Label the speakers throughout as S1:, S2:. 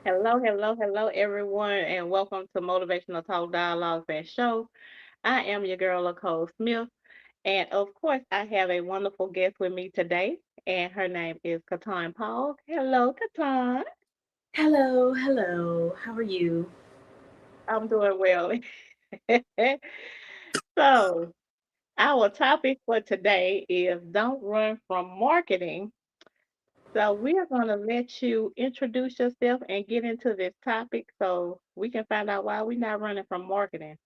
S1: Hello, hello, hello, everyone, and welcome to Motivational Talk Dialogues and Show. I am your girl, Nicole Smith, and of course, I have a wonderful guest with me today, and her name is Katan Paul. Hello, Katan.
S2: Hello, hello. How are you?
S1: I'm doing well. So, our topic for today is don't run from marketing. So, we are going to let you introduce yourself and get into this topic so we can find out why we're not running from marketing.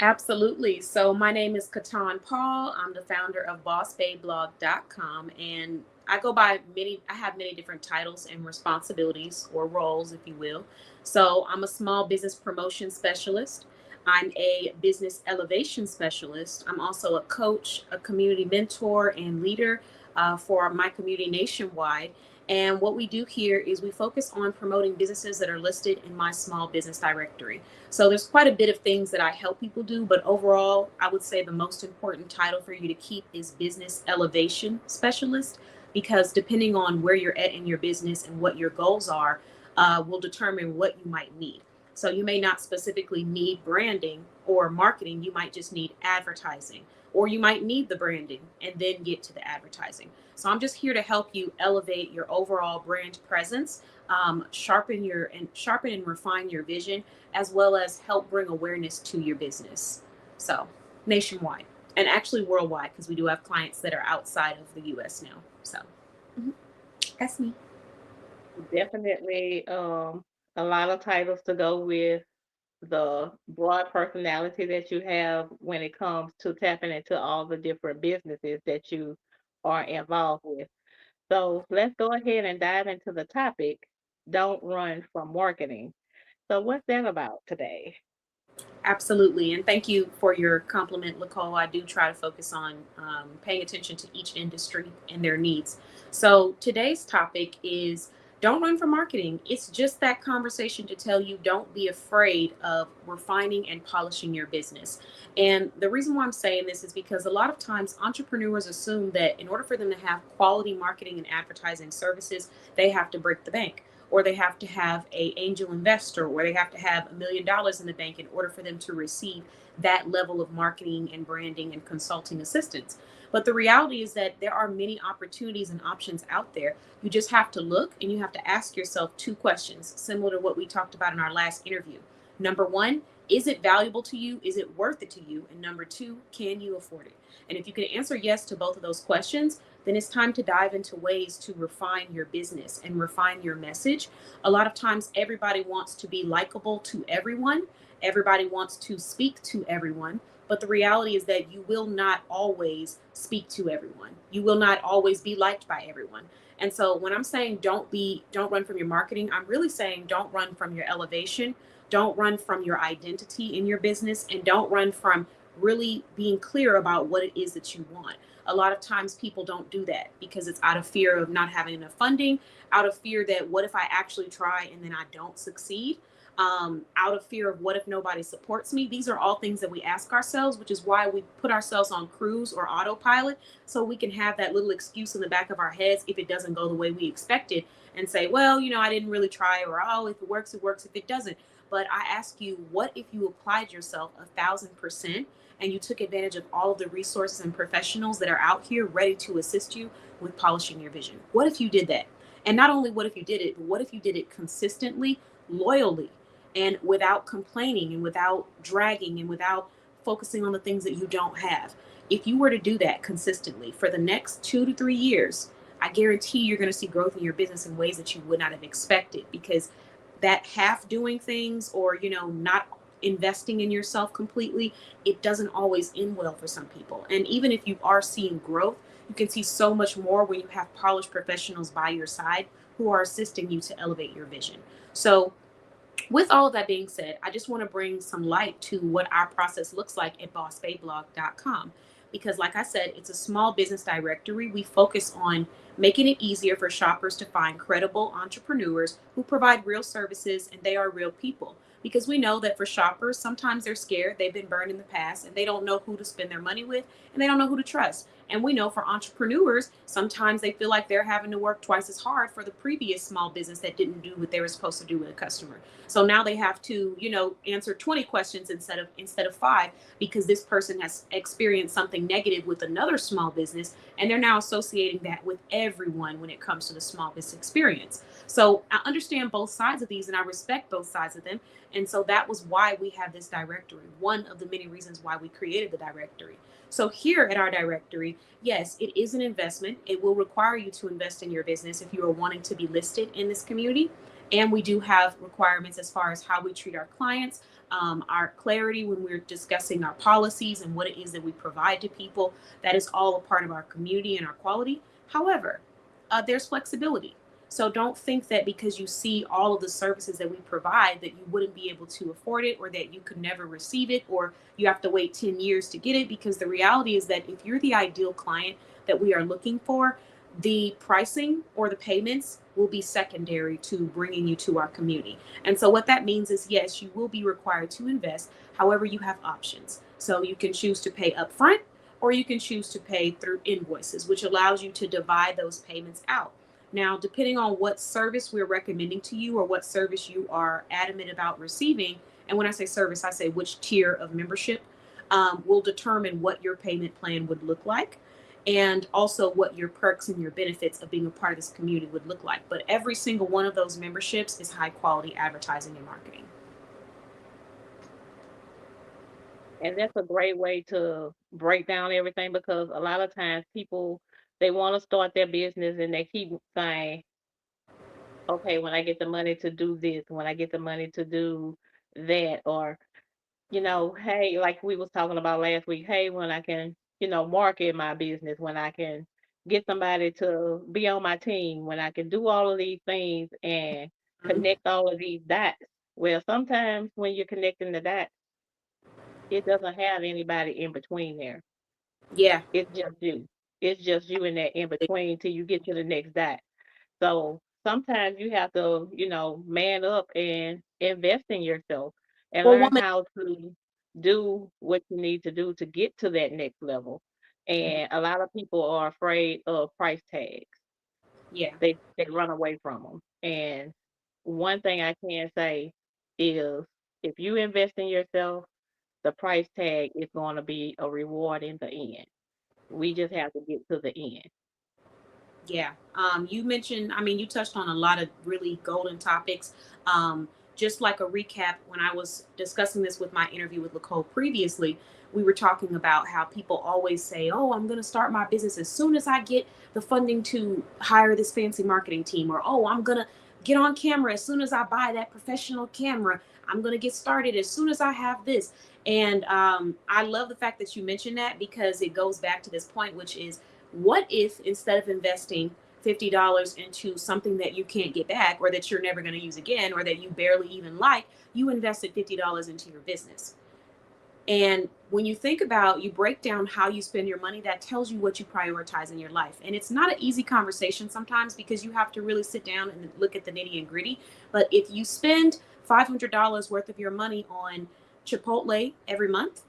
S2: Absolutely. So, my name is Katan Paul. I'm the founder of BossBayBlog.com, and I have many different titles and responsibilities or roles, if you will. So, I'm a small business promotion specialist. I'm a business elevation specialist. I'm also a coach, a community mentor, and leader for my community nationwide. And what we do here is we focus on promoting businesses that are listed in my small business directory. So there's quite a bit of things that I help people do, but overall, I would say the most important title for you to keep is business elevation specialist, because depending on where you're at in your business and what your goals are, will determine what you might need. So you may not specifically need branding or marketing, you might just need advertising, or you might need the branding and then get to the advertising. So I'm just here to help you elevate your overall brand presence, sharpen and refine your vision, as well as help bring awareness to your business. So nationwide and actually worldwide, because we do have clients that are outside of the U.S. now. So mhm, that's me.
S1: Definitely a lot of titles to go with the broad personality that you have when it comes to tapping into all the different businesses that you are involved with. So let's go ahead and dive into the topic. Don't run from marketing. So what's that about today?
S2: Absolutely. And thank you for your compliment, Nicole. I do try to focus on paying attention to each industry and their needs. So today's topic is don't run from marketing. It's just that conversation to tell you don't be afraid of refining and polishing your business. And the reason why I'm saying this is because a lot of times entrepreneurs assume that in order for them to have quality marketing and advertising services, they have to break the bank, or they have to have a angel investor, or they have to have $1 million in the bank in order for them to receive that level of marketing and branding and consulting assistance. But the reality is that there are many opportunities and options out there. You just have to look, and you have to ask yourself two questions similar to what we talked about in our last interview. Number one, is it valuable to you? Is it worth it to you? And number two, can you afford it? And if you can answer yes to both of those questions, then it's time to dive into ways to refine your business and refine your message. A lot of times, everybody wants to be likable to everyone, everybody wants to speak to everyone. But the reality is that you will not always speak to everyone. You will not always be liked by everyone. And so when I'm saying don't run from your marketing, I'm really saying don't run from your elevation, don't run from your identity in your business, and don't run from really being clear about what it is that you want. A lot of times people don't do that because it's out of fear of not having enough funding, out of fear that what if I actually try and then I don't succeed, out of fear of what if nobody supports me. These are all things that we ask ourselves, which is why we put ourselves on cruise or autopilot, so we can have that little excuse in the back of our heads if it doesn't go the way we expected, and say, well, I didn't really try, or oh, if it works, it works. If it doesn't, but I ask you, what if you applied yourself 1,000% and you took advantage of all of the resources and professionals that are out here ready to assist you with polishing your vision? What if you did that? And not only what if you did it, but what if you did it consistently, loyally, and without complaining and without dragging and without focusing on the things that you don't have? If you were to do that consistently for the next 2 to 3 years, I guarantee you're going to see growth in your business in ways that you would not have expected, because that half doing things, or not investing in yourself completely, it doesn't always end well for some people. And even if you are seeing growth, you can see so much more when you have polished professionals by your side who are assisting you to elevate your vision. So with all of that being said, I just want to bring some light to what our process looks like at bossbayblog.com. Because, like I said, it's a small business directory. We focus on making it easier for shoppers to find credible entrepreneurs who provide real services and they are real people. Because we know that for shoppers, sometimes they're scared, they've been burned in the past, and they don't know who to spend their money with, and they don't know who to trust. And we know for entrepreneurs, sometimes they feel like they're having to work twice as hard for the previous small business that didn't do what they were supposed to do with a customer. So now they have to, answer 20 questions instead of 5, because this person has experienced something negative with another small business, and they're now associating that with everyone when it comes to the small business experience. So I understand both sides of these, and I respect both sides of them. And so that was why we have this directory, one of the many reasons why we created the directory. So here at our directory, yes, it is an investment. It will require you to invest in your business if you are wanting to be listed in this community. And we do have requirements as far as how we treat our clients, our clarity when we're discussing our policies and what it is that we provide to people. That is all a part of our community and our quality. However, there's flexibility. So don't think that because you see all of the services that we provide that you wouldn't be able to afford it, or that you could never receive it, or you have to wait 10 years to get it. Because the reality is that if you're the ideal client that we are looking for, the pricing or the payments will be secondary to bringing you to our community. And so what that means is, yes, you will be required to invest. However, you have options. So you can choose to pay upfront, or you can choose to pay through invoices, which allows you to divide those payments out. Now, depending on what service we're recommending to you or what service you are adamant about receiving, and when I say service, I say which tier of membership, will determine what your payment plan would look like, and also what your perks and your benefits of being a part of this community would look like. But every single one of those memberships is high quality advertising and marketing.
S1: And that's a great way to break down everything, because a lot of times people, they want to start their business and they keep saying, okay, when I get the money to do this, when I get the money to do that, or, hey, like we was talking about last week, hey, when I can, market my business, when I can get somebody to be on my team, when I can do all of these things and
S2: Mhm.
S1: connect all of these dots. Well, sometimes when you're connecting the dots, it doesn't have anybody in between there.
S2: Yeah.
S1: It's just you. It's just you in that in between till you get to the next dot. So sometimes you have to, man up and invest in yourself and
S2: Well,
S1: learn
S2: woman.
S1: how to do what you need to do to get to that next level. And a lot of people are afraid of price tags.
S2: Yeah.
S1: They run away from them. And one thing I can say is, if you invest in yourself, the price tag is going to be a reward in the end. We just have to get to the end.
S2: Yeah. You mentioned, I mean, you touched on a lot of really golden topics. Just like a recap, when I was discussing this with my interview with Nicole previously, we were talking about how people always say, oh, I'm going to start my business as soon as I get the funding to hire this fancy marketing team, or, oh, I'm going to get on camera as soon as I buy that professional camera. I'm going to get started as soon as I have this. And I love the fact that you mentioned that, because it goes back to this point, which is, what if instead of investing $50 into something that you can't get back, or that you're never going to use again, or that you barely even like, you invested $50 into your business? And when you think about, you break down how you spend your money, that tells you what you prioritize in your life. And it's not an easy conversation sometimes, because you have to really sit down and look at the nitty and gritty. But if you spend $500 worth of your money on Chipotle every month,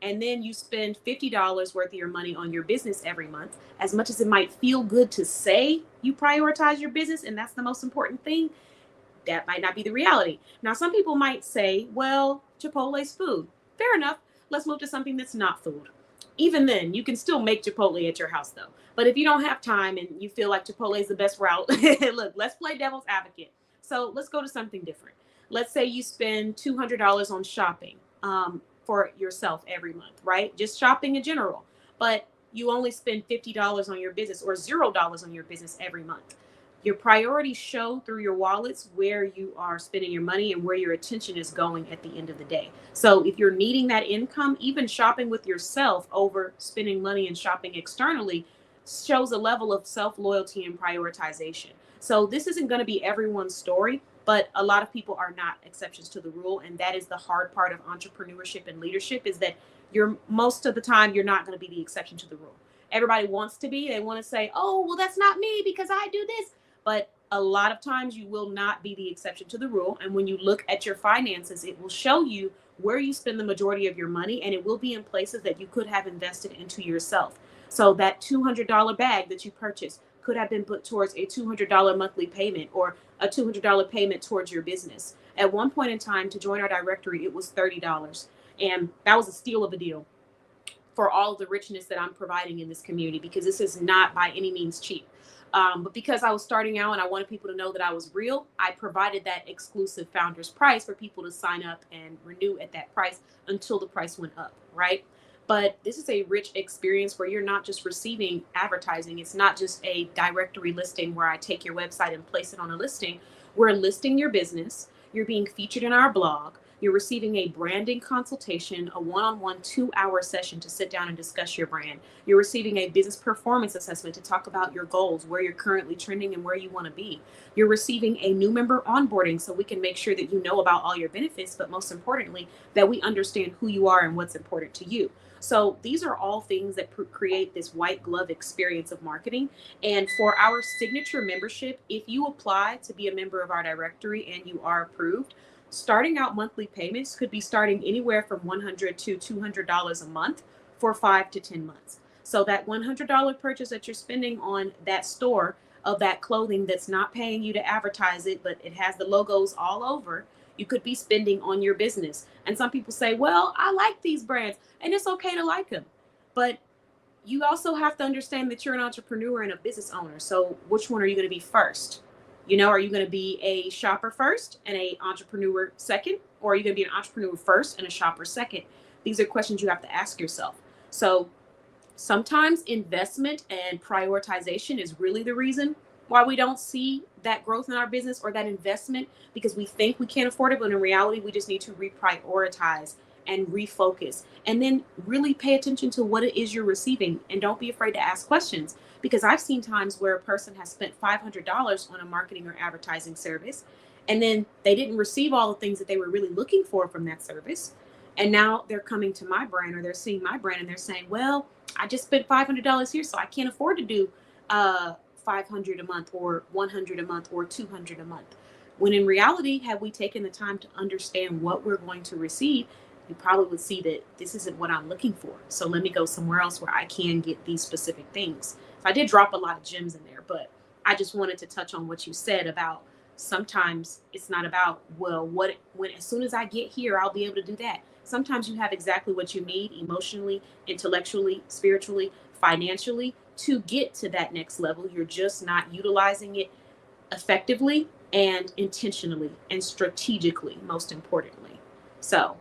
S2: and then you spend $50 worth of your money on your business every month, as much as it might feel good to say you prioritize your business and that's the most important thing, that might not be the reality. Now, some people might say, well, Chipotle's food. Fair enough. Let's move to something that's not food. Even then, you can still make Chipotle at your house, though. But if you don't have time and you feel like Chipotle is the best route, look, let's play devil's advocate. So let's go to something different. Let's say you spend $200 on shopping, for yourself every month, right? Just shopping in general. But you only spend $50 on your business, or $0 on your business every month. Your priorities show through your wallets where you are spending your money and where your attention is going at the end of the day. So if you're needing that income, even shopping with yourself over spending money and shopping externally shows a level of self-loyalty and prioritization. So this isn't going to be everyone's story, but a lot of people are not exceptions to the rule. And that is the hard part of entrepreneurship and leadership, is that you're, most of the time, you're not going to be the exception to the rule. Everybody wants to be. They want to say, oh, well, that's not me because I do this. But a lot of times you will not be the exception to the rule. And when you look at your finances, it will show you where you spend the majority of your money, and it will be in places that you could have invested into yourself. So that $200 bag that you purchased could have been put towards a $200 monthly payment or a $200 payment towards your business. At one point in time, to join our directory, it was $30. And that was a steal of a deal for all of the richness that I'm providing in this community, because this is not by any means cheap. But because I was starting out and I wanted people to know that I was real, I provided that exclusive founder's price for people to sign up and renew at that price until the price went up, right? But this is a rich experience where you're not just receiving advertising. It's not just a directory listing where I take your website and place it on a listing. We're listing your business. You're being featured in our blog. You're receiving a branding consultation, a one on one 2 hour session to sit down and discuss your brand. You're receiving a business performance assessment to talk about your goals, where you're currently trending, and where you want to be. You're receiving a new member onboarding so we can make sure that you know about all your benefits, but most importantly, that we understand who you are and what's important to you. So these are all things that create this white glove experience of marketing. And for our signature membership, if you apply to be a member of our directory and you are approved, starting out monthly payments could be starting anywhere from $100 to $200 a month for 5 to 10 months. So that $100 purchase that you're spending on that store of that clothing that's not paying you to advertise it, but it has the logos all over, you could be spending on your business. And some people say, well, I like these brands, and it's okay to like them. But you also have to understand that you're an entrepreneur and a business owner. So which one are you going to be first? Are you going to be a shopper first and a entrepreneur second, or are you going to be an entrepreneur first and a shopper second? These are questions you have to ask yourself. So sometimes investment and prioritization is really the reason why we don't see that growth in our business or that investment, because we think we can't afford it, but in reality we just need to reprioritize and refocus, and then really pay attention to what it is you're receiving, and don't be afraid to ask questions, because I've seen times where a person has spent $500 on a marketing or advertising service, and then they didn't receive all the things that they were really looking for from that service, and now they're coming to my brand, or they're seeing my brand, and they're saying, well, I just spent $500 here, so I can't afford to do 500 a month or 100 a month or 200 a month. When in reality, had we taken the time to understand what we're going to receive, you probably would see that this isn't what I'm looking for. So let me go somewhere else where I can get these specific things. So I did drop a lot of gems in there, but I just wanted to touch on what you said about sometimes it's not about, well, what when as soon as I get here, I'll be able to do that. Sometimes you have exactly what you need emotionally, intellectually, spiritually, financially to get to that next level. You're just not utilizing it effectively and intentionally and strategically, most importantly. So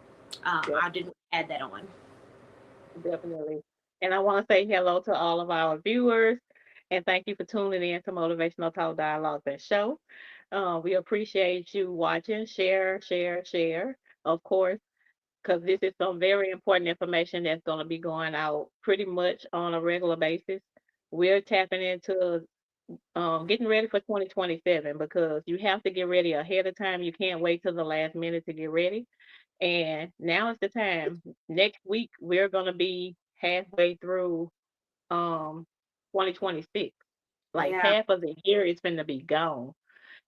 S1: Yep,
S2: I didn't add that on.
S1: definitely. And I want to say hello to all of our viewers and thank you for tuning in to Motivational Talk Dialogues and Show. We appreciate you watching, share, share, share, of course, because this is some very important information that's going to be going out pretty much on a regular basis. We're tapping into getting ready for 2027 because you have to get ready ahead of time. You can't wait till the last minute to get ready. And now is the time. Next week, we're going to be halfway through 2026. Like
S2: Yeah.
S1: half of the year is going to be gone.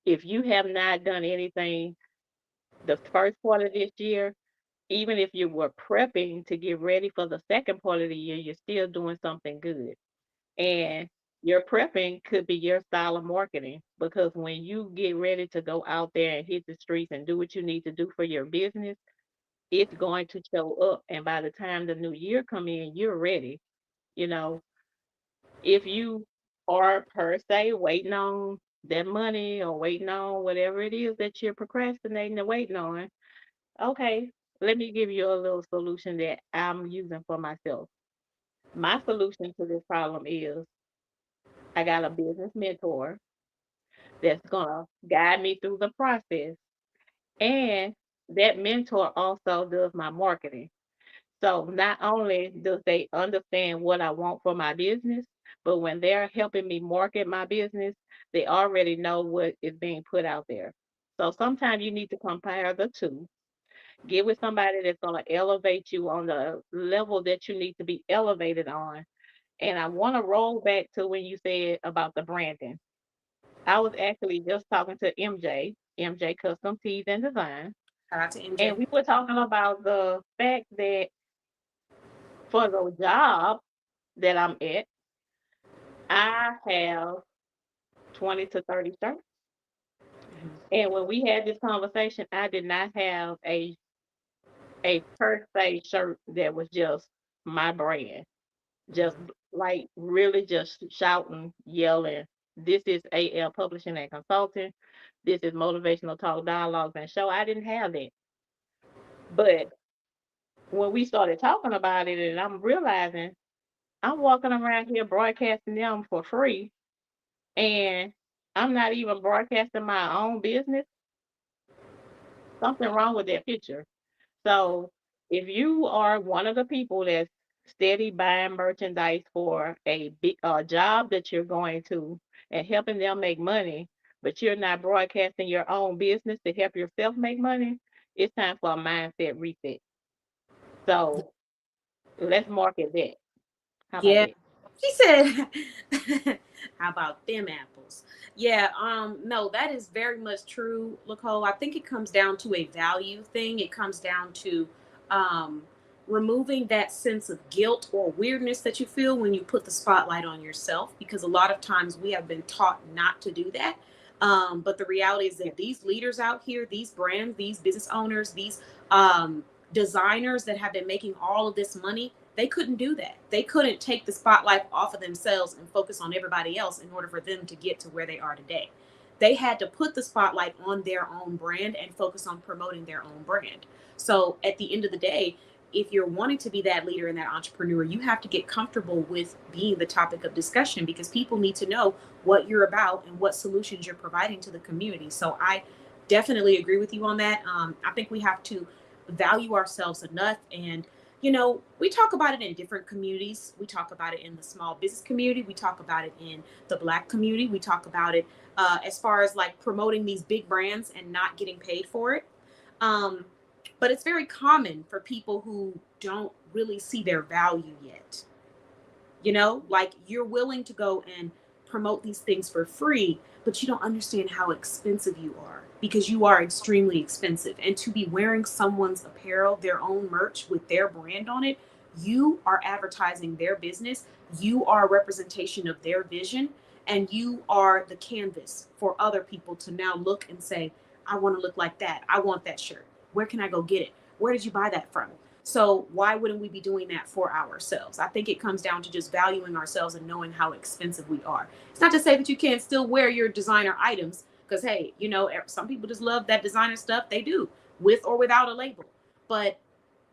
S1: If you have not done anything the first part of this year, even if you were prepping to get ready for the second part of the year, you're still doing something good. And your prepping could be your style of marketing because when you get ready to go out there and hit the streets and do what you need to do for your business, it's going to show up. And by the time the new year come in, you're ready. You know, if you are per se waiting on that money or waiting on whatever it is that you're procrastinating and waiting on, okay, let me give you a little solution that I'm using for myself. My solution to this problem is I got a business mentor that's gonna guide me through the process. And that mentor also does my marketing. So not only do they understand what I want for my business, but when they're helping me market my business, they already know what is being put out there. So sometimes you need to compare the two. Get with somebody that's going to elevate you on the level that you need to be elevated on. And I want to roll back to when you said about the branding. I was actually just talking to MJ Custom Tees and Design,
S2: Shout out to MJ.
S1: and we were talking about the fact that for the job that I'm at. I have 20 to 30 shirts.
S2: Mhm.
S1: And when we had this conversation, I did not have a per se shirt that was just my brand. Just
S2: Mhm.
S1: like really just shouting, yelling. This is AL Publishing and Consulting. This is Motivational Talk Dialogues and Show. I didn't have that. But when we started talking about it, and I'm realizing I'm walking around here broadcasting them for free, and I'm not even broadcasting my own business, something wrong with that picture. So if you are one of the people that's steady buying merchandise for a big job that you're going to and helping them make money, but you're not broadcasting your own business to help yourself make money, it's time for a mindset reset. So let's market that. How about
S2: Yeah.
S1: that?
S2: She said, how about them apples? Yeah, no, that is very much true, Nicole. I think it comes down to a value thing. It comes down to um removing that sense of guilt or weirdness that you feel when you put the spotlight on yourself, because a lot of times we have been taught not to do that. But the reality is
S1: Yeah.
S2: that these leaders out here, these brands, these business owners, these um designers that have been making all of this money, they couldn't do that. They couldn't take the spotlight off of themselves and focus on everybody else in order for them to get to where they are today. They had to put the spotlight on their own brand and focus on promoting their own brand. So at the end of the day, if you're wanting to be that leader and that entrepreneur, you have to get comfortable with being the topic of discussion, because people need to know what you're about and what solutions you're providing to the community. So I definitely agree with you on that. I think we have to value ourselves enough. And we talk about it in different communities. We talk about it in the small business community. We talk about it in the Black community. We talk about it as far as like promoting these big brands and not getting paid for it. Um, but it's very common for people who don't really see their value yet. Like you're willing to go and promote these things for free, but you don't understand how expensive you are, because you are extremely expensive. And to be wearing someone's apparel, their own merch with their brand on it, you are advertising their business, you are a representation of their vision, and you are the canvas for other people to now look and say, I want to look like that, I want that shirt, where can I go get it, where did you buy that from? So why wouldn't we be doing that for ourselves? I think it comes down to just valuing ourselves and knowing how expensive we are. It's not to say that you can't still wear your designer items, because hey, some people just love that designer stuff. They do, with or without a label. But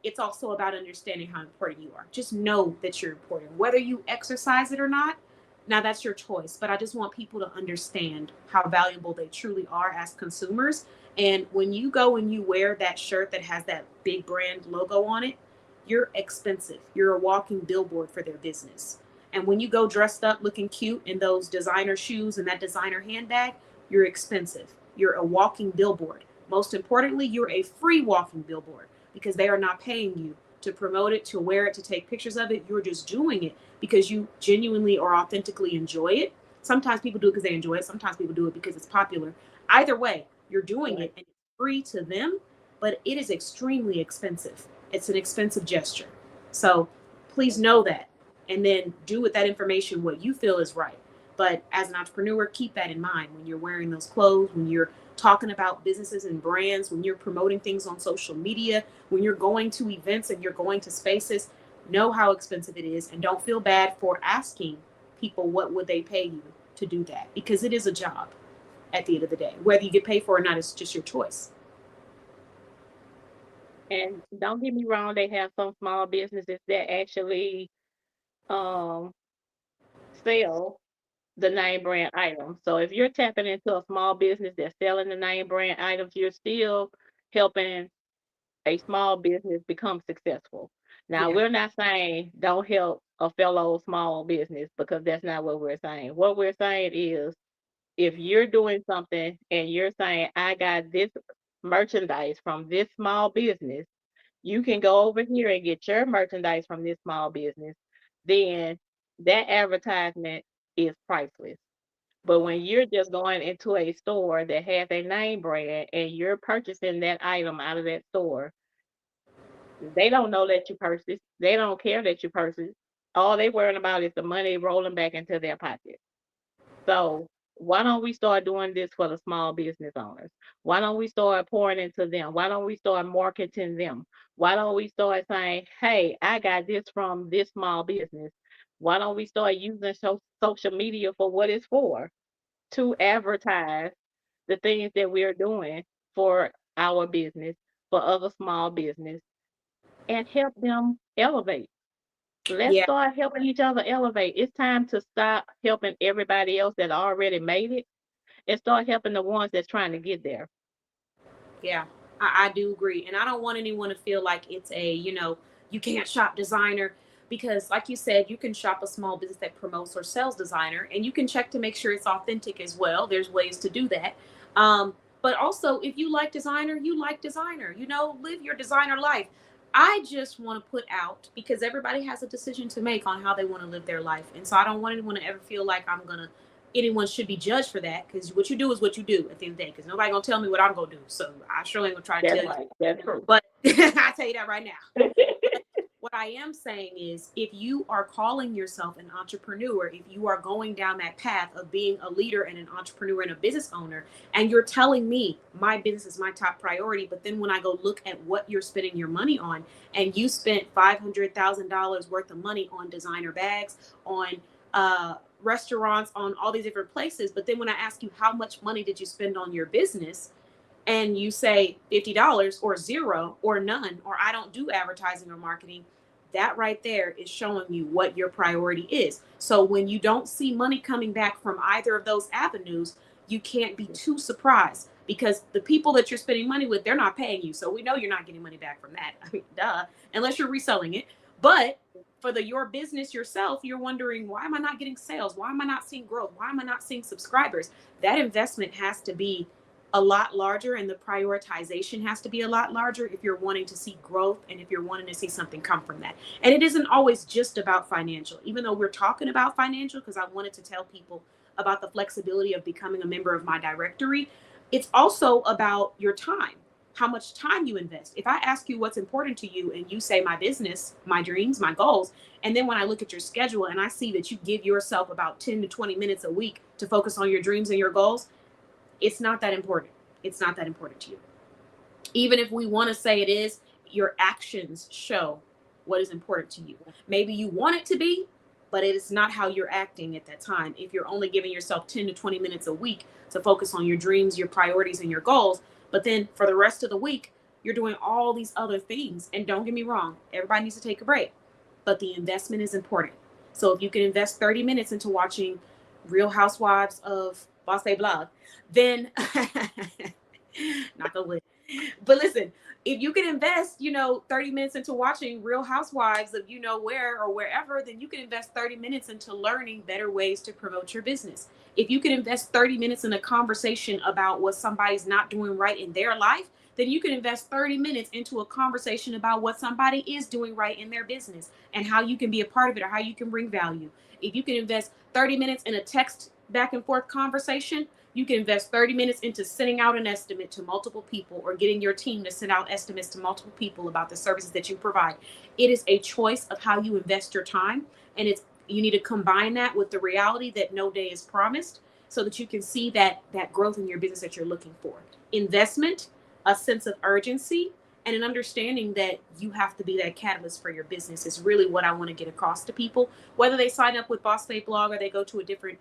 S2: it's also about understanding how important you are. Just know that you're important, whether you exercise it or not. Now that's your choice, but I just want people to understand how valuable they truly are as consumers. And when you go and you wear that shirt that has that big brand logo on it, you're expensive. You're a walking billboard for their business. And when you go dressed up looking cute in those designer shoes and that designer handbag, you're expensive. You're a walking billboard. Most importantly, you're a free walking billboard, because they are not paying you to promote it, to wear it, to take pictures of it. You're just doing it because you genuinely or authentically enjoy it. Sometimes people do it because they enjoy it. Sometimes people do it because it's popular. Either way, you're doing
S1: Right.
S2: it and it's free to them, but it is extremely expensive. It's an expensive gesture. So please know
S1: Okay.
S2: that, and then do with that information what you feel is right. But as an entrepreneur, keep that in mind when you're wearing those clothes, when you're talking about businesses and brands, when you're promoting things on social media, when you're going to events and you're going to spaces. Know how expensive it is, and don't feel bad for asking people what would they pay you to do that, because it is a job at the end of the day. Whether you get paid for it or not, it's just your choice.
S1: And don't get me wrong, they have some small businesses that actually um sell the name brand items. So if you're tapping into a small business that's selling the name brand items, you're still helping a small business become successful. Now,
S2: Yeah.
S1: we're not saying don't help a fellow small business, because that's not what we're saying. What we're saying is if you're doing something and you're saying, I got this merchandise from this small business, you can go over here and get your merchandise from this small business, then that advertisement is priceless. But when you're just going into a store that has a name brand and you're purchasing that item out of that store, they don't know that you purchased. They don't care that you purchased. All they worrying about is the money rolling back into their pocket. So why don't we start doing this for the small business owners? Why don't we start pouring into them? Why don't we start marketing them? Why don't we start saying, hey, I got this from this small business? Why don't we start using social media for what it's for? To advertise the things that we're doing for our business, for other small business, and help them elevate. Let's
S2: Yeah.
S1: start helping each other elevate. It's time to stop helping everybody else that already made it and start helping the ones that's trying to get there.
S2: Yeah, I do agree. And I don't want anyone to feel like it's a, you can't shop designer because, like you said, you can shop a small business that promotes or sells designer and you can check to make sure it's authentic as well. There's ways to do that. But also, if you like designer, you like designer, live your designer life. I just want to put out because everybody has a decision to make on how they want to live their life. And so I don't want anyone to ever feel like anyone should be judged for that because what you do is what you do at the end of the day because nobody gonna tell me what I'm gonna do, so I sure ain't gonna try to
S1: That's
S2: tell you,
S1: right. That's true.
S2: but I tell you that right now. But what I am saying is if you are calling yourself an entrepreneur, if you are going down that path of being a leader and an entrepreneur and a business owner, and you're telling me my business is my top priority, but then when I go look at what you're spending your money on, and you spent $500,000 worth of money on designer bags, on restaurants, on all these different places, but then when I ask you how much money did you spend on your business, and you say $50 or zero or none, or I don't do advertising or marketing, that right there is showing you what your priority is. So when you don't see money coming back from either of those avenues, you can't be too surprised because the people that you're spending money with, they're not paying you. So we know you're not getting money back from that. I mean, duh, unless you're reselling it. But for your business yourself, you're wondering, why am I not getting sales? Why am I not seeing growth? Why am I not seeing subscribers? That investment has to be a lot larger and the prioritization has to be a lot larger if you're wanting to see growth and if you're wanting to see something come from that. And it isn't always just about financial, even though we're talking about financial, because I wanted to tell people about the flexibility of becoming a member of my directory. It's also about your time, how much time you invest. If I ask you what's important to you and you say my business, my dreams, my goals, and then when I look at your schedule and I see that you give yourself about 10 to 20 minutes a week to focus on your dreams and your goals, it's not that important. It's not that important to you. Even if we want to say it is, your actions show what is important to you. Maybe you want it to be, but it is not how you're acting at that time. If you're only giving yourself 10 to 20 minutes a week to focus on your dreams, your priorities, and your goals, but then for the rest of the week, you're doing all these other things. And don't get me wrong, everybody needs to take a break, but the investment is important. So if you can invest 30 minutes into watching Real Housewives of Boss Blog, then knock on wood. But listen, if you can invest, 30 minutes into watching Real Housewives of where or wherever, then you can invest 30 minutes into learning better ways to promote your business. If you can invest 30 minutes in a conversation about what somebody's not doing right in their life, then you can invest 30 minutes into a conversation about what somebody is doing right in their business and how you can be a part of it or how you can bring value. If you can invest 30 minutes in a text back and forth conversation, you can invest 30 minutes into sending out an estimate to multiple people or getting your team to send out estimates to multiple people about the services that you provide. It is a choice of how you invest your time. And you need to combine that with the reality that no day is promised so that you can see that growth in your business that you're looking for. Investment, a sense of urgency, and an understanding that you have to be that catalyst for your business is really what I want to get across to people, whether they sign up with Boss Babe Blog or they go to a different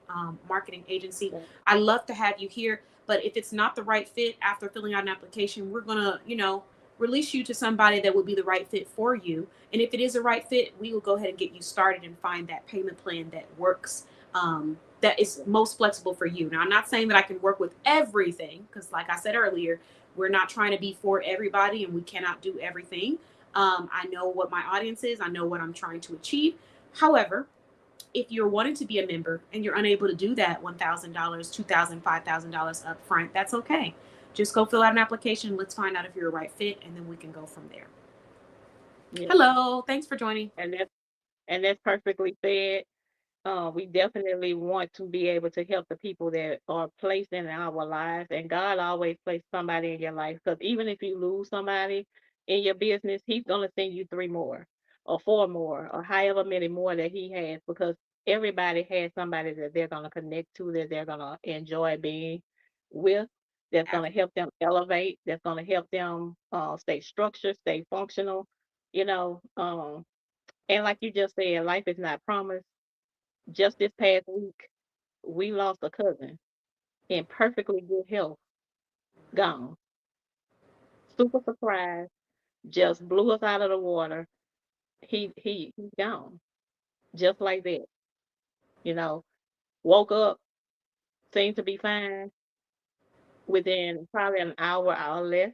S2: marketing agency. I love to have you here, but if it's not the right fit after filling out an application, we're going to, release you to somebody that would be the right fit for you. And if it is a right fit, we will go ahead and get you started and find that payment plan that works, that is most flexible for you. Now, I'm not saying that I can work with everything because, like I said earlier, we're not trying to be for everybody and we cannot do everything. I know what my audience is, I know what I'm trying to achieve. However, if you're wanting to be a member and you're unable to do that $1,000, $2,000, $5,000 up front, that's okay. Just go fill out an application. Let's find out if you're a right fit, and then we can go from there.
S1: Yeah.
S2: Hello, thanks for joining.
S1: And that's perfectly said. We definitely want to be able to help the people that are placed in our lives, and God always placed somebody in your life. Because even if you lose somebody in your business, He's gonna send you three more. or 4 more or however many more that he has, because everybody has somebody that they're going to connect to, that they're going to enjoy being with, that's going to help them elevate, that's going to help them stay structured, stay functional, you know. And like you just said, life is not promised. Just this past week, we lost a cousin in perfectly good health, gone. Super surprised, just blew us out of the water. He's gone, just like that. You know, woke up, seemed to be fine. Within probably an hour or less,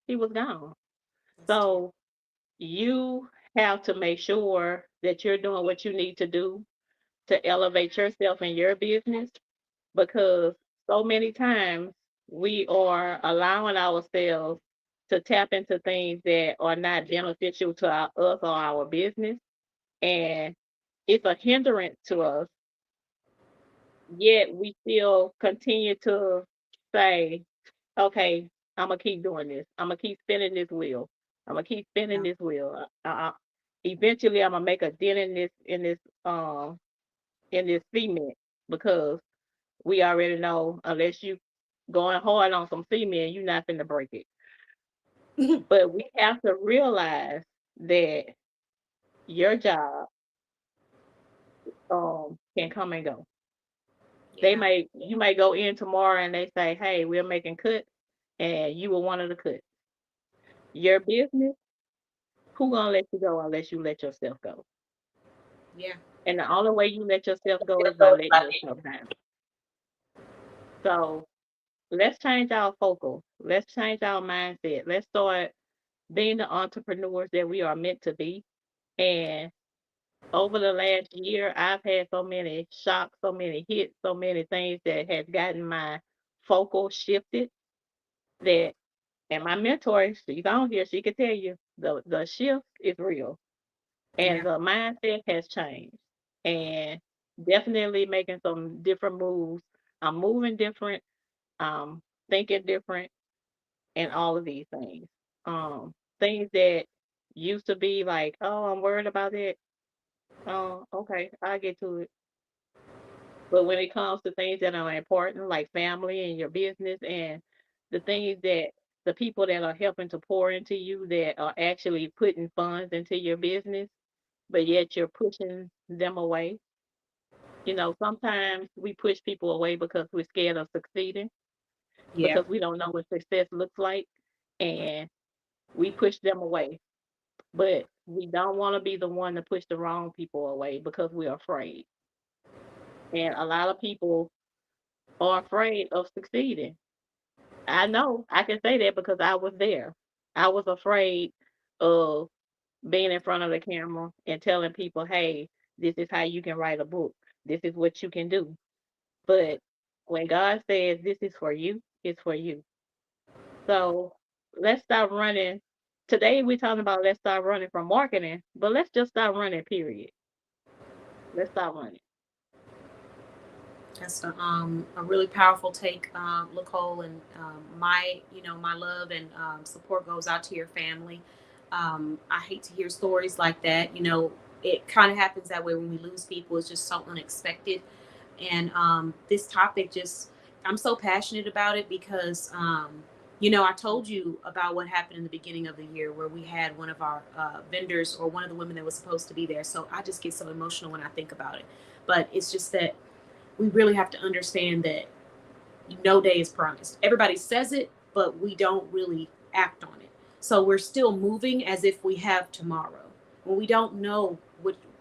S1: he was gone.
S2: That's terrible.
S1: So you have to make sure that you're doing what you need to do to elevate yourself in your business, because so many times we are allowing ourselves to tap into things that are not beneficial to us or our business. And it's a hindrance to us, yet we still continue to say, okay, I'm gonna keep doing this. I'm gonna keep spinning this wheel. I'm gonna keep spinning
S2: Yeah.
S1: this wheel. Eventually, I'm gonna make a dent in this cement, because we already know unless you going hard on some cement, you're not finna break it. But we have to realize that your job can come and go.
S2: Yeah.
S1: You may go in tomorrow and they say, hey, we're making cuts, and you were one of the cuts. Your business, who gonna let you go unless you let yourself go?
S2: Yeah.
S1: And the only way you let yourself go is by letting yourself down. So let's change our focal. Let's change our mindset. Let's start being the entrepreneurs that we are meant to be. And over the last year, I've had so many shocks, so many hits, so many things that has gotten my focal shifted, that, and my mentor, she's on here, she could tell you the shift is real. And
S2: Yeah.
S1: the mindset has changed, and definitely making some different moves. I'm moving different, thinking different, and all of these things. Things that used to be like, oh, I'm worried about it. Oh, okay, I'll get to it. But when it comes to things that are important, like family and your business, and the things that the people that are helping to pour into you, that are actually putting funds into your business, but yet you're pushing them away. You know, sometimes we push people away because we're scared of succeeding,
S2: Yeah.
S1: because we don't know what success looks like, and we push them away. But we don't want to be the one to push the wrong people away because we're afraid. And a lot of people are afraid of succeeding. I know I can say that because I was there. I was afraid of being in front of the camera and telling people, hey, this is how you can write a book. This is what you can do. But when God says this is for you, it's for you. So let's stop running. Today we're talking about let's start running from marketing, but let's just stop running, period. Let's stop running.
S2: That's a really powerful take, Nicole, and my my love and support goes out to your family. I hate to hear stories like that. It kind of happens that way when we lose people. It's just so unexpected, and this topic just I'm so passionate about it because I told you about what happened in the beginning of the year where we had one of our vendors or one of the women that was supposed to be there. So I just get so emotional when I think about it. But it's just that we really have to understand that no day is promised. Everybody says it, but we don't really act on it. So we're still moving as if we have tomorrow when we don't know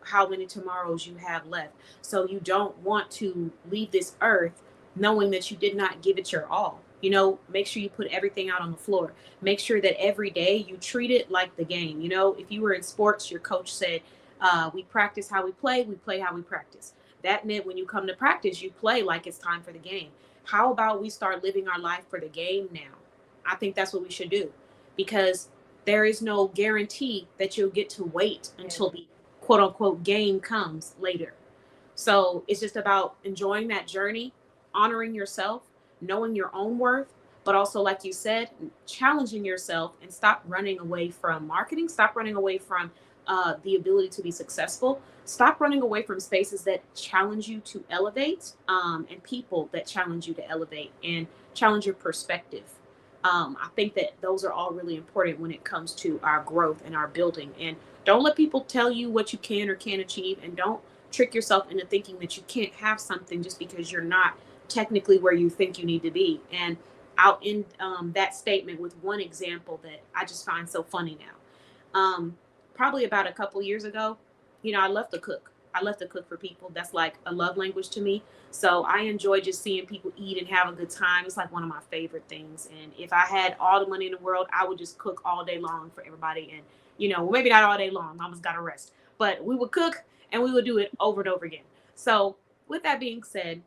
S2: how many tomorrows you have left. So you don't want to leave this earth knowing that you did not give it your all. Make sure you put everything out on the floor. Make sure that every day you treat it like the game. If you were in sports, your coach said, we practice how we play how we practice. That meant when you come to practice, you play like it's time for the game. How about we start living our life for the game now? I think that's what we should do because there is no guarantee that you'll get to wait
S1: Yeah.
S2: until the quote unquote game comes later. So it's just about enjoying that journey, honoring yourself, knowing your own worth, but also, like you said, challenging yourself and stop running away from marketing, stop running away from the ability to be successful, stop running away from spaces that challenge you to elevate, and people that challenge you to elevate and challenge your perspective. I think that those are all really important when it comes to our growth and our building. And don't let people tell you what you can or can't achieve, and don't trick yourself into thinking that you can't have something just because you're not technically where you think you need to be. And I'll end that statement with one example that I just find so funny now. Probably about a couple years ago, I left to cook. I left to cook for people. That's like a love language to me. So I enjoy just seeing people eat and have a good time. It's like one of my favorite things. And if I had all the money in the world, I would just cook all day long for everybody. And, well, maybe not all day long. Mama's got to rest. But we would cook and we would do it over and over again. So, with that being said,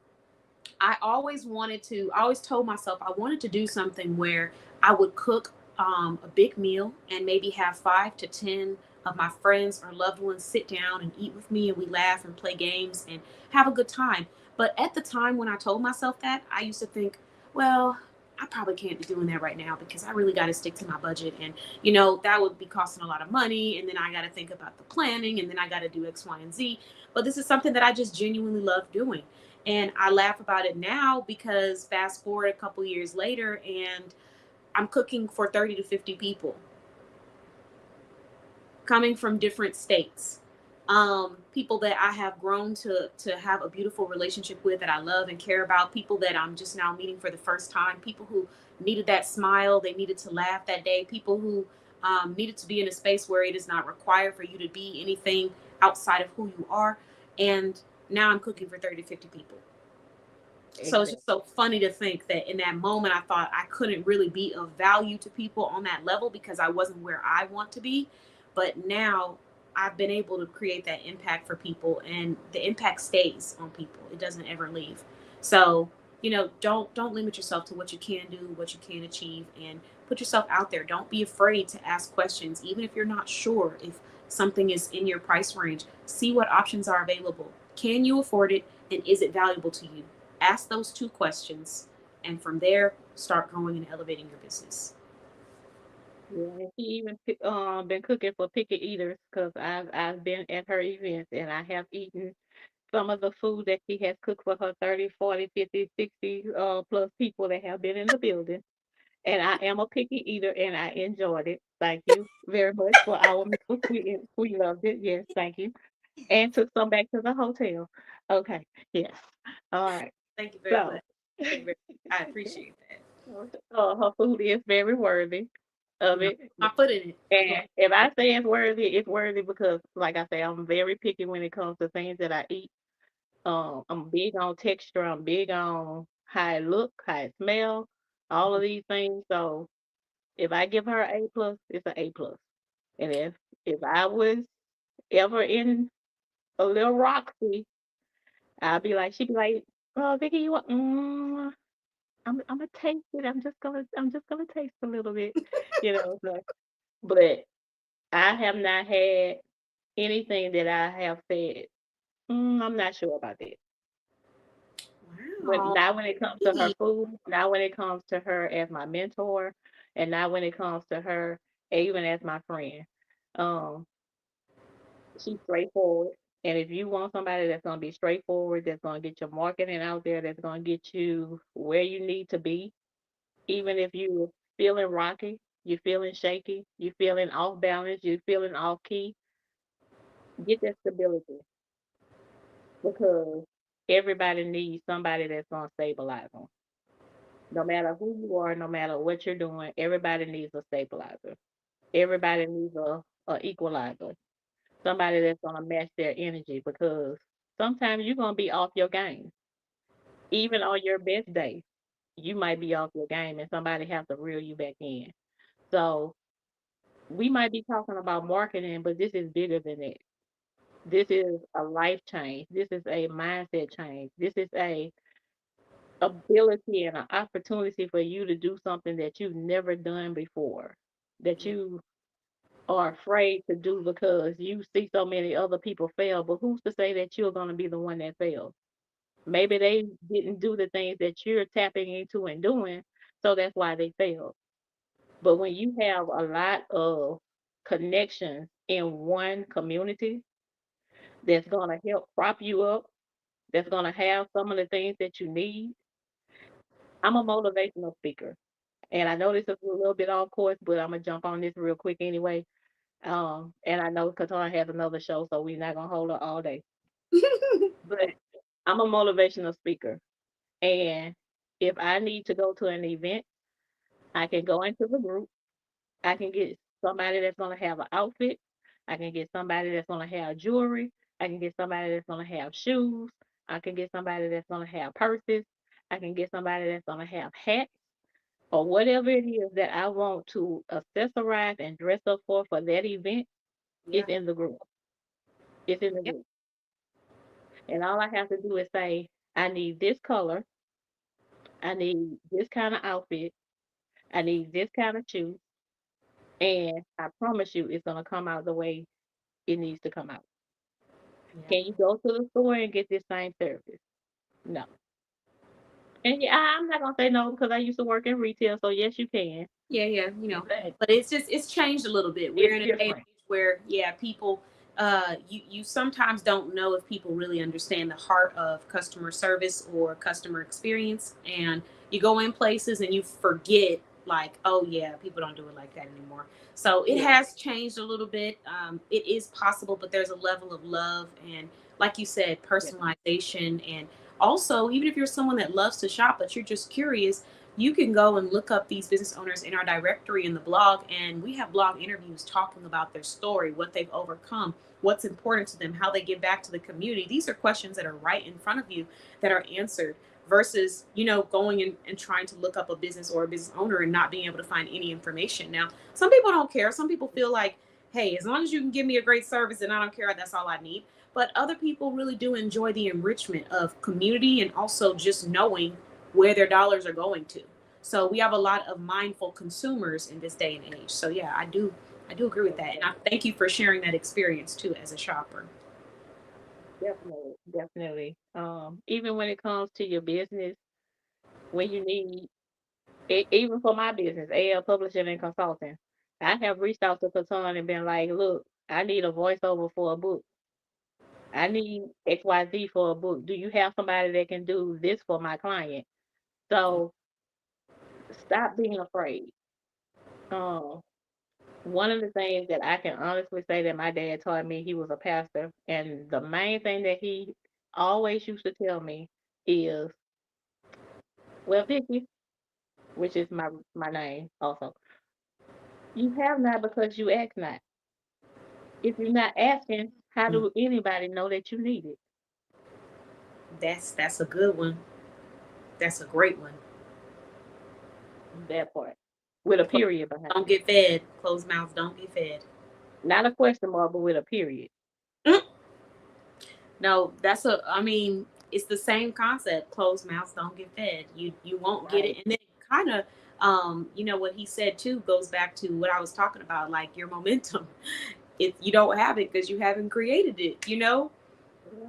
S2: I always told myself I wanted to do something where I would cook a big meal and maybe have 5 to 10 of my friends or loved ones sit down and eat with me, and we laugh and play games and have a good time. But at the time when I told myself that, I used to think, well, I probably can't be doing that right now because I really got to stick to my budget. And, that would be costing a lot of money. And then I got to think about the planning, and then I got to do X, Y, and Z. But this is something that I just genuinely love doing. And I laugh about it now because fast forward a couple years later, and I'm cooking for 30 to 50 people coming from different states. People that I have grown to have a beautiful relationship with, that I love and care about, people that I'm just now meeting for the first time, people who needed that smile, they needed to laugh that day, people who needed to be in a space where it is not required for you to be anything outside of who you are. And now I'm cooking for 30 to 50 people. So it's
S1: Exactly.
S2: just so funny to think that in that moment I thought I couldn't really be of value to people on that level because I wasn't where I want to be. But now I've been able to create that impact for people, and the impact stays on people. It doesn't ever leave. So, don't limit yourself to what you can do, what you can achieve, and put yourself out there. Don't be afraid to ask questions even if you're not sure if something is in your price range. See what options are available. Can you afford it, and is it valuable to you? Ask those two questions, and from there, start growing and elevating your business.
S1: Yeah, and she even been cooking for picky eaters because I've been at her events and I have eaten some of the food that she has cooked for her 30, 40, 50, 60 plus people that have been in the building. And I am a picky eater and I enjoyed it. Thank you very much for our meals. We loved it. Yes, thank you. And took some back to the hotel. Okay. Yes. All right.
S2: Thank you very much.
S1: So
S2: Thank you very much. I appreciate that.
S1: her food is very worthy of it.
S2: My foot in it. I'm gonna
S1: And if I say it's worthy because, like I say, I'm very picky when it comes to things that I eat. I'm big on texture. I'm big on how it look, how it smell, all of these things. So if I give her an A plus, it's an A plus. And if I was ever in a little Roxy, she'd be like, "Oh, Vicky, you want? I'm gonna taste it. I'm just gonna taste a little bit, you know." So, but I have not had anything that I have said. I'm not sure about that. But
S2: wow.
S1: not when it comes to her food, not when it comes to her as my mentor, and not when it comes to her even as my friend. Um, she's straightforward. And if you want somebody that's gonna be straightforward, that's gonna get your marketing out there, that's gonna get you where you need to be, even if you're feeling rocky, you're feeling shaky, you're feeling off balance, you're feeling off key, get that stability because everybody needs somebody that's gonna stabilize them. No matter who you are, no matter what you're doing, everybody needs a stabilizer. Everybody needs a equalizer. Somebody that's gonna match their energy because sometimes you're gonna be off your game. Even on your best day, you might be off your game and somebody have to reel you back in. So we might be talking about marketing, but this is bigger than that. This is a life change. This is a mindset change. This is a ability and an opportunity for you to do something that you've never done before, that
S2: Yeah.
S1: you are afraid to do because you see so many other people fail. But who's to say that you're going to be the one that fails? Maybe they didn't do the things that you're tapping into and doing, so that's why they failed. But when you have a lot of connections in one community that's going to help prop you up, that's going to have some of the things that you need. I'm a motivational speaker. And I know this is a little bit off course, but I'm gonna jump on this real quick anyway. And I know Katara has another show, so we're not gonna hold her all day. But I'm a motivational speaker, and if I need to go to an event, I can go into the group. I can get somebody that's gonna have an outfit. I can get somebody that's gonna have jewelry. I can get somebody that's gonna have shoes. I can get somebody that's gonna have purses. I can get somebody that's gonna have hats or whatever it is that I want to accessorize and dress up for that event.
S2: Yeah.
S1: It's in the group. It's in the
S2: Yeah.
S1: group. And all I have to do is say, I need this color, I need this kind of outfit, I need this kind of shoe, and I promise you it's gonna come out the way it needs to come out.
S2: Yeah.
S1: Can you go to the store and get this same service? No. And yeah, I'm not gonna say no because I used to work in retail, so yes, you can.
S2: Yeah, yeah,
S1: But
S2: but it's changed a little bit. We're
S1: it's
S2: in a day and
S1: different.
S2: age where, yeah, people, you sometimes don't know if people really understand the heart of customer service or customer experience, and you go in places and you forget, like, oh yeah, people don't do it like that anymore. So it
S1: Yeah,
S2: has changed a little bit. It is possible, but there's a level of love and, like you said,
S1: yeah,
S2: personalization, and also, even if you're someone that loves to shop but you're just curious, you can go and look up these business owners in our directory in the blog, and we have blog interviews talking about their story, what they've overcome, what's important to them, how they give back to the community. These are questions that are right in front of you that are answered, versus going and trying to look up a business or a business owner and not being able to find any information. Now, some people don't care. Some people feel like, hey, as long as you can give me a great service and I don't care, that's all I need. But other people really do enjoy the enrichment of community and also just knowing where their dollars are going to. So we have a lot of mindful consumers in this day and age. So yeah, I do agree with that. And I
S1: definitely.
S2: thank you for sharing that experience too as a shopper.
S1: Definitely, definitely. Even when it comes to your business, when you need, even for my business, AL Publishing and Consulting, I have reached out to Catan and been like, look, I need a voiceover for a book. I need XYZ for a book. Do you have somebody that can do this for my client? So stop being afraid. Um, One of the things that I can honestly say that my dad taught me, he was a pastor, and the main thing that he always used to tell me is, well, Vicky, which is my name also, you have not because you ask not. If you're not asking, how
S2: Mm,
S1: do anybody know that you need it?
S2: that's a good one. That's a great one.
S1: That part. With a
S2: Closed
S1: period
S2: mouths
S1: behind
S2: don't
S1: it.
S2: get fed. Closed mouths don't get fed.
S1: Not a question mark, but with a period.
S2: Mm. No, that's a. I mean, it's the same concept. Closed mouths don't get fed. You won't get it,
S1: Right.
S2: and then kind of, what he said too goes back to what I was talking about, like your momentum. If you don't have it because you haven't created it,
S1: Mhm.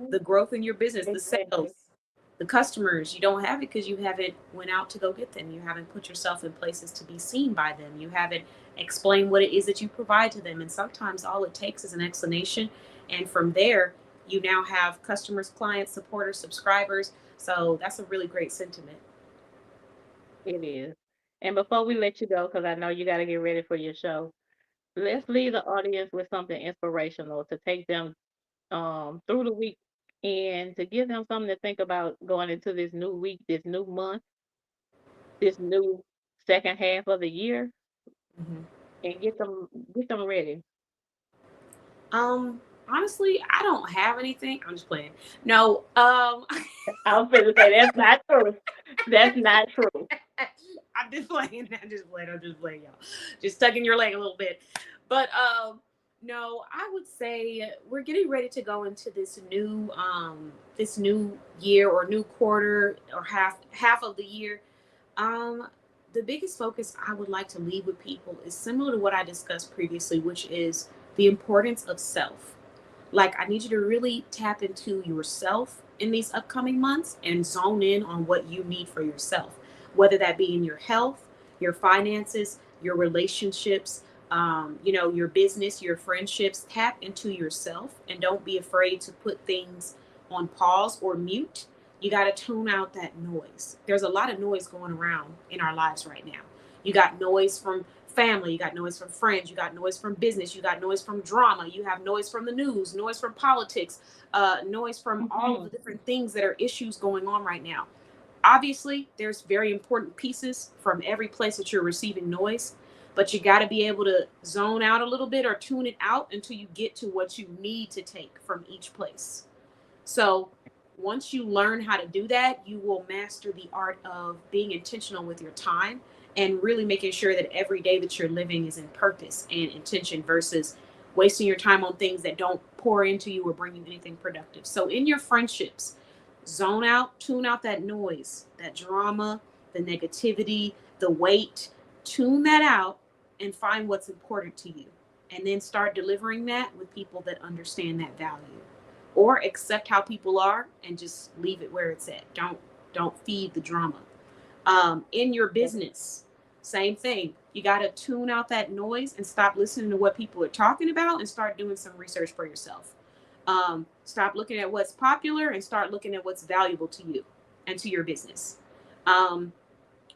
S2: the growth in your business, the
S1: Exactly.
S2: sales, the customers, you don't have it because you haven't went out to go get them. You haven't put yourself in places to be seen by them. You haven't explained what it is that you provide to them. And sometimes all it takes is an explanation. And from there, you now have customers, clients, supporters, subscribers. So that's a really great sentiment.
S1: It is. And before we let you go, because I know you got to get ready for your show, let's leave the audience with something inspirational to take them through the week and to give them something to think about going into this new week, this new month, this new second half of the year,
S2: Mhm.
S1: and get them ready.
S2: Honestly, I don't have anything. I'm just playing. No,
S1: I was going to say that's not true. That's not true.
S2: I'm just playing. I'm just playing. I'm just playing, y'all. Just tugging your leg a little bit. But no, I would say we're getting ready to go into this new year or new quarter or half of the year. Um, the biggest focus I would like to leave with people is similar to what I discussed previously, which is the importance of self. Like, I need you to really tap into yourself in these upcoming months and zone in on what you need for yourself, whether that be in your health, your finances, your relationships. your business, your friendships. Tap into yourself and don't be afraid to put things on pause or mute. You got to tune out that noise. There's a lot of noise going around in our lives right now. You got noise from family, you got noise from friends, you got noise from business, you got noise from drama, you have noise from the news, noise from politics, noise from all of
S1: Hmm.
S2: the different things that are issues going on right now. Obviously, there's very important pieces from every place that you're receiving noise, but you got to be able to zone out a little bit or tune it out until you get to what you need to take from each place. So once you learn how to do that, you will master the art of being intentional with your time and really making sure that every day that you're living is in purpose and intention versus wasting your time on things that don't pour into you or bring you anything productive. So in your friendships, zone out, tune out that noise, that drama, the negativity, the weight, tune that out and find what's important to you. And then start delivering that with people that understand that value, or accept how people are and just leave it where it's at. Don't feed the drama. In your business, same thing. You got to tune out that noise and stop listening to what people are talking about and start doing some research for yourself. Stop looking at what's popular and start looking at what's valuable to you and to your business. Um,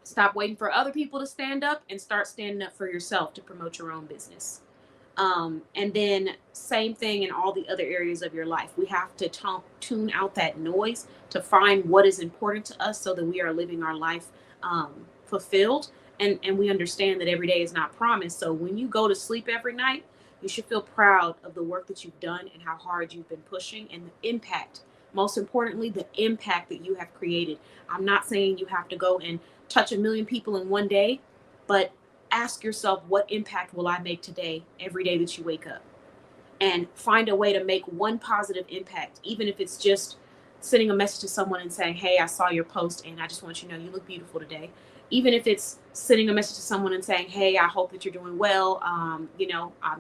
S2: Stop waiting for other people to stand up and start standing up for yourself to promote your own business. And then same thing in all the other areas of your life. We have to tune out that noise to find what is important to us so that we are living our life fulfilled. And we understand that every day is not promised. So when you go to sleep every night, you should feel proud of the work that you've done and how hard you've been pushing and the impact. Most importantly, the impact that you have created. I'm not saying you have to go and touch a million people in one day, but ask yourself, what impact will I make today, every day that you wake up? And find a way to make one positive impact, even if it's just sending a message to someone and saying, hey, I saw your post and I just want you to know you look beautiful today. Even if it's sending a message to someone and saying, hey, I hope that you're doing well. I'm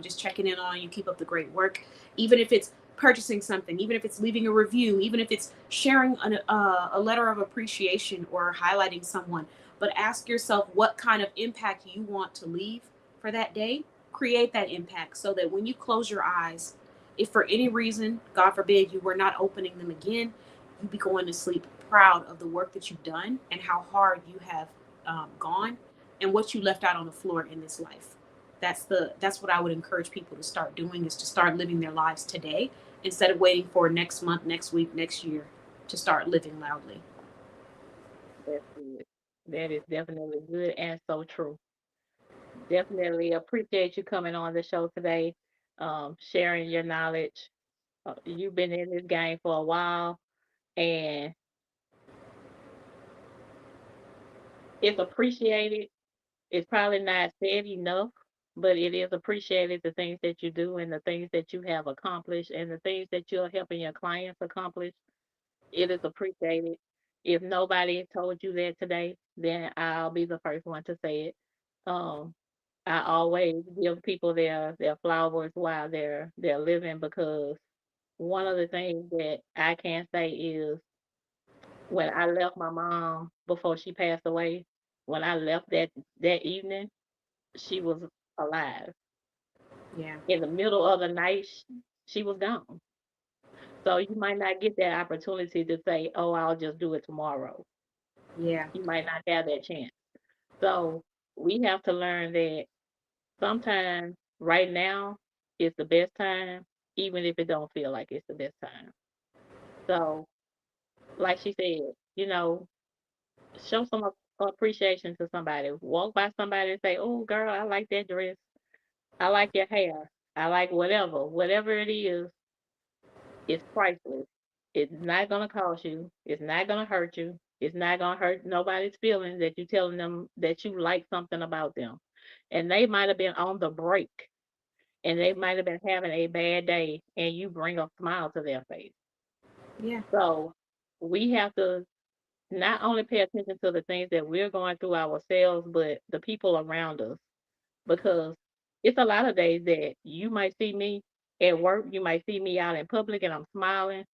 S2: just checking in on you. Keep up the great work. Even if it's purchasing something, even if it's leaving a review, even if it's sharing a letter of appreciation or highlighting someone. But ask yourself what kind of impact you want to leave for that day. Create that impact so that when you close your eyes, if for any reason, God forbid, you were not opening them again, you be going to sleep proud of the work that you've done and how hard you have gone and what you left out on the floor in this life. That's what I would encourage people to start doing, is to start living their lives today instead of waiting for next month, next week, next year to start living loudly.
S1: That's good. That is definitely good and so true. Definitely appreciate you coming on the show today, sharing your knowledge. You've been in this game for a while, and it's appreciated. It's probably not said enough, but it is appreciated, the things that you do and the things that you have accomplished and the things that you're helping your clients accomplish. It is appreciated. If nobody told you that today, then I'll be the first one to say it. Um, I always give people their flowers while they're living, because one of the things that I can say is, when I left my mom before she passed away, when I left that evening, she was alive.
S2: Yeah,
S1: In the middle of the night, she was gone. So you might not get that opportunity to say, "Oh, I'll just do it tomorrow."
S2: yeah,
S1: You might not have that chance. So we have to learn that sometimes right now is the best time, even if it don't feel like it's the best time. So, like she said, show some appreciation to somebody. Walk by somebody and say, "Oh, girl, I like that dress. I like your hair. I like whatever. Whatever it is, it's priceless. It's not gonna cost you. It's not gonna hurt you. It's not gonna hurt nobody's feelings that you telling them that you like something about them. And they might have been on the break, and they might have been having a bad day, and you bring a smile to their face.
S2: yeah,
S1: So we have to not only pay attention to the things that we're going through ourselves, but the people around us. Because it's a lot of days that you might see me at work, you might see me out in public, and I'm smiling,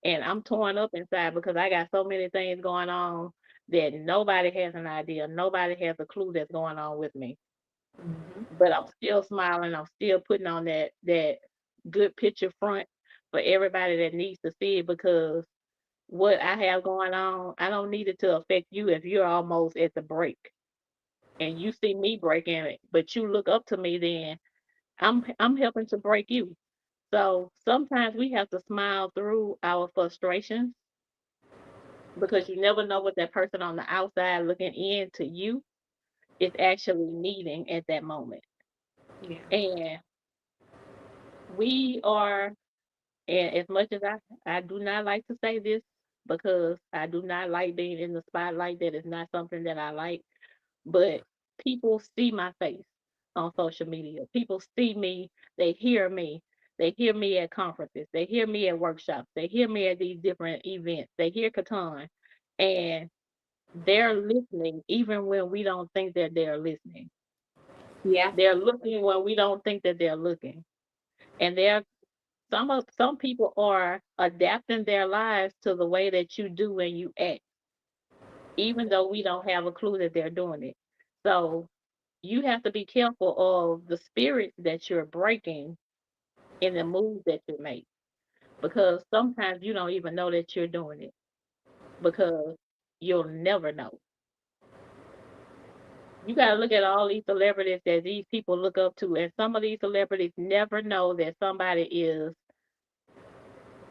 S1: and I'm torn up inside because I got so many things going on that nobody has an idea. Nobody has a clue that's going on with me.
S2: Hmm.
S1: but I'm still smiling. I'm still putting on that good picture front for everybody that needs to see it, because what I have going on, I don't need it to affect you if you're almost at the break and you see me breaking it, but you look up to me, then I'm helping to break you. So sometimes we have to smile through our frustrations, because you never know what that person on the outside looking in to you is actually needing at that moment.
S2: Yeah.
S1: And we are, and as much as I do not like to say this, because I do not like being in the spotlight. That is not something that I like. But people see my face on social media. People see me, they hear me. They hear me at conferences. They hear me at workshops. They hear me at these different events. They hear Catan. And they're listening even when we don't think that they're listening.
S2: Yeah.
S1: They're looking when we don't think that they're looking. And they're some people are adapting their lives to the way that you do when you act, even though we don't have a clue that they're doing it. So you have to be careful of the spirits that you're breaking in the moves that you make, because sometimes you don't even know that you're doing it, because you'll never know. You got to look at all these celebrities that these people look up to, and some of these celebrities never know that somebody is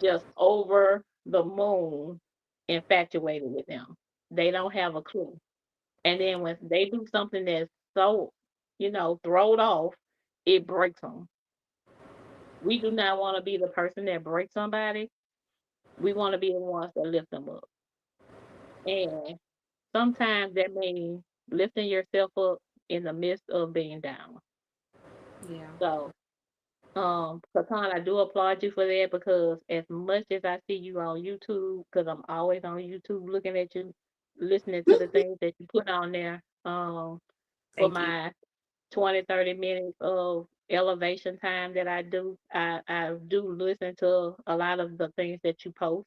S1: just over the moon infatuated with them. They don't have a clue. And then when they do something that's so, thrown off, it breaks them. We do not want to be the person that breaks somebody. We want to be the ones that lift them up. And sometimes that means lifting yourself up in the midst of being down.
S2: Yeah.
S1: So, Katan, I do applaud you for that, because as much as I see you on YouTube, because I'm always on YouTube looking at you, listening to the things that you put on there, for
S2: Thank you.
S1: my 20, 30 minutes of elevation time that I do listen to a lot of the things that you post,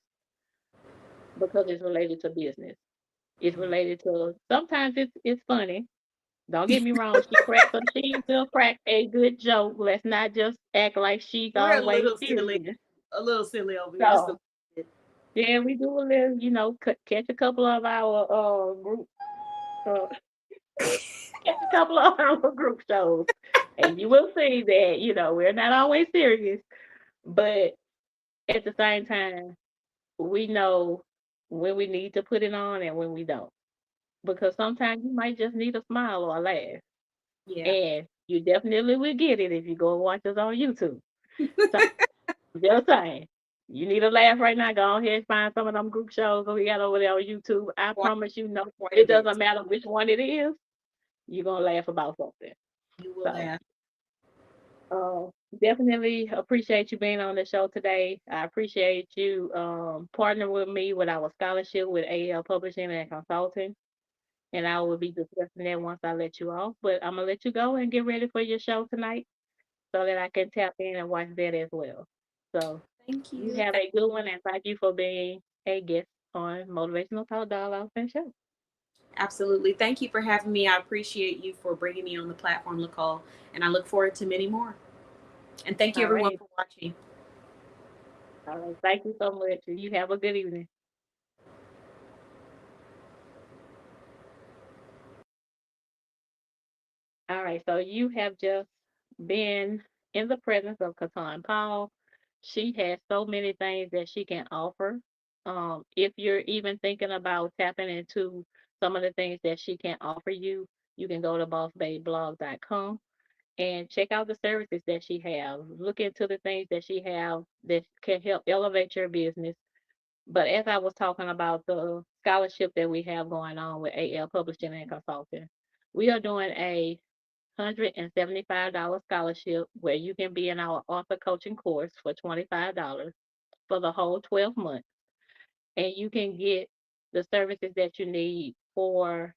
S1: because it's related to business. It's related to, sometimes it's funny. Don't get me wrong. She will crack a good joke. Let's not just act like she's
S2: We're
S1: always serious.
S2: a little silly over here, just a
S1: So
S2: little bit.
S1: yeah, we do a little, catch a couple of our group, uh, catch a couple of our group shows, and you will see that we're not always serious, but at the same time, we know when we need to put it on and when we don't, because sometimes you might just need a smile or a laugh.
S2: Yeah.
S1: And you definitely will get it if you go and watch us on YouTube. So just saying. You need a laugh right now, go ahead and find some of them group shows that we got over there on YouTube. I
S2: Quite,
S1: promise you, no,
S2: quite a
S1: it
S2: bit.
S1: doesn't matter which one it is, you're gonna laugh about something.
S2: You will
S1: So
S2: laugh.
S1: uh, definitely appreciate you being on the show today. I appreciate you partnering with me with our scholarship with AL Publishing and Consulting. And I will be discussing that once I let you off. But I'm gonna let you go and get ready for your show tonight, so that I can tap in and watch that as well. So
S2: Thank
S1: you
S2: you.
S1: have a good one, and thank you for being a guest on Motivational Talk Dialogue and Show.
S2: Absolutely. Thank you for having me. I appreciate you for bringing me on the platform, Nicole, and I look forward to many more. And thank you,
S1: All
S2: everyone,
S1: right.
S2: for watching.
S1: All right. Thank you so much. You have a good evening. All right. So you have just been in the presence of Katan Paul. She has so many things that she can offer. If you're even thinking about tapping into some of the things that she can offer you, you can go to bossbabeblog.com and check out the services that she has. Look into the things that she has that can help elevate your business. But as I was talking about the scholarship that we have going on with AL Publishing and Consulting, we are doing a $175 scholarship where you can be in our author coaching course for $25 for the whole 12 months. And you can get the services that you need for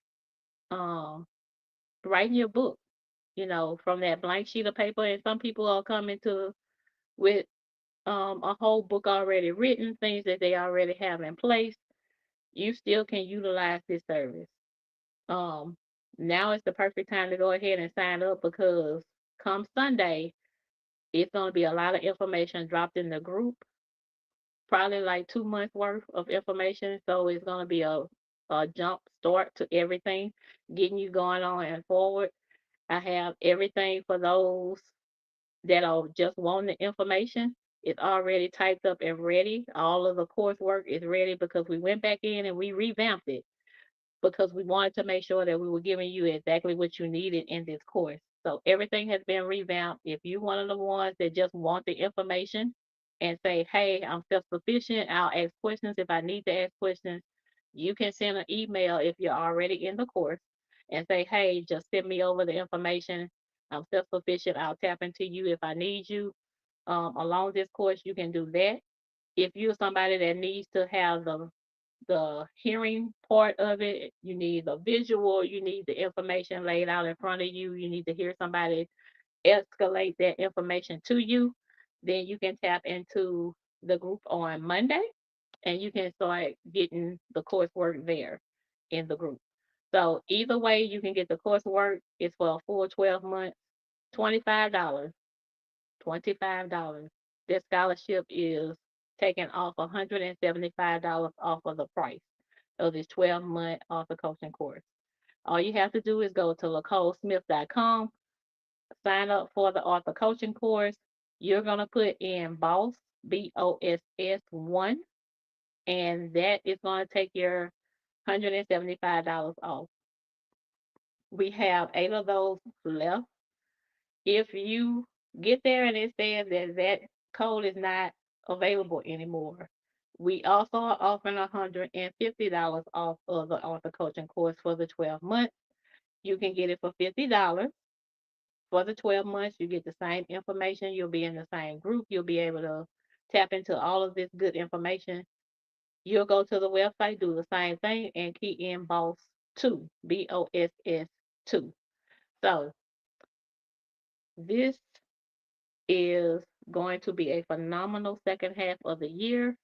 S1: um, writing your book, from that blank sheet of paper. And some people are coming to with a whole book already written, things that they already have in place. You still can utilize this service. Um, Now is the perfect time to go ahead and sign up because come Sunday, it's going to be a lot of information dropped in the group, probably like 2 months worth of information. So it's going to be a jump start to everything, getting you going on and forward. I have everything for those that are just wanting the information. It's already typed up and ready. All of the coursework is ready because we went back in and we revamped it because we wanted to make sure that we were giving you exactly what you needed in this course. So everything has been revamped. If you're one of the ones that just want the information and say, hey, I'm self sufficient, I'll ask questions if I need to ask questions. You can send an email if you're already in the course and say, hey, just send me over the information. I'm self sufficient. I'll tap into you if I need you. Along this course, you can do that. If you're somebody that needs to have the hearing part of it, you need the visual, you need the information laid out in front of you, you need to hear somebody escalate that information to you, then you can tap into the group on Monday and you can start getting the coursework there in the group. So either way, you can get the coursework. It's for a full 12 months, $25. $25. That scholarship is taking off $175 off of the price of this 12-month author coaching course. All you have to do is go to LacoleSmith.com, sign up for the author coaching course. You're going to put in BOSS, BOSS 1, and that is going to take your $175 off. We have 8 of those left. If you get there and it says that that code is not available anymore, we also are offering $150 off of the author coaching course for the 12 months. You can get it for $50 for the 12 months. You get the same information. You'll be in the same group. You'll be able to tap into all of this good information. You'll go to the website, do the same thing, and key in BOSS 2, BOSS 2. So this is going to be a phenomenal second half of the year.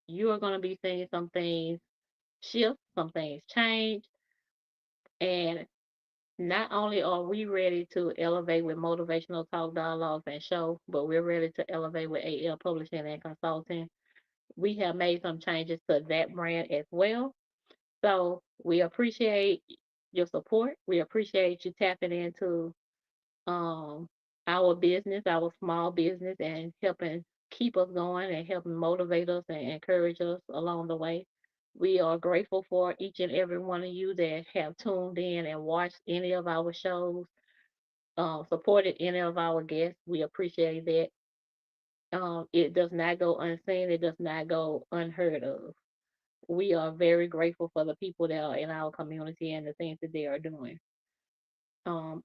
S1: You are going to be seeing some things shift, some things change, and not only are we ready to elevate with motivational talk dialogues and show, but we're ready to elevate with AL publishing and consulting. We have made some changes to that brand as well. So we appreciate your support. We appreciate you tapping into um, our business, our small business, and helping keep us going and helping motivate us and encourage us along the way. We are grateful for each and every one of you that have tuned in and watched any of our shows, supported any of our guests. We appreciate that. It does not go unseen, it does not go unheard of. We are very grateful for the people that are in our community and the things that they are doing.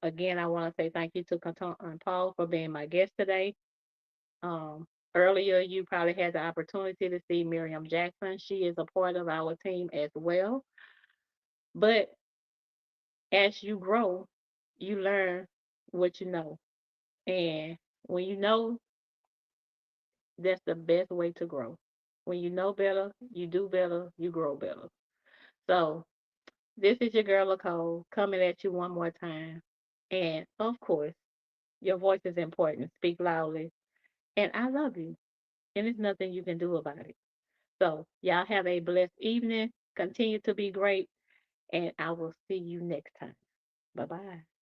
S1: Again, I want to say thank you to Canton and Paul for being my guest today. Um, Earlier, you probably had the opportunity to see Miriam Jackson. She is a part of our team as well. But as you grow, you learn what you know. And when you know, that's the best way to grow. When you know better, you do better, you grow better. So, this is your girl, Nicole, coming at you one more time. And of course, your voice is important. Speak loudly. And I love you. And there's nothing you can do about it. So, y'all have a blessed evening. Continue to be great. And I will see you next time. Bye bye.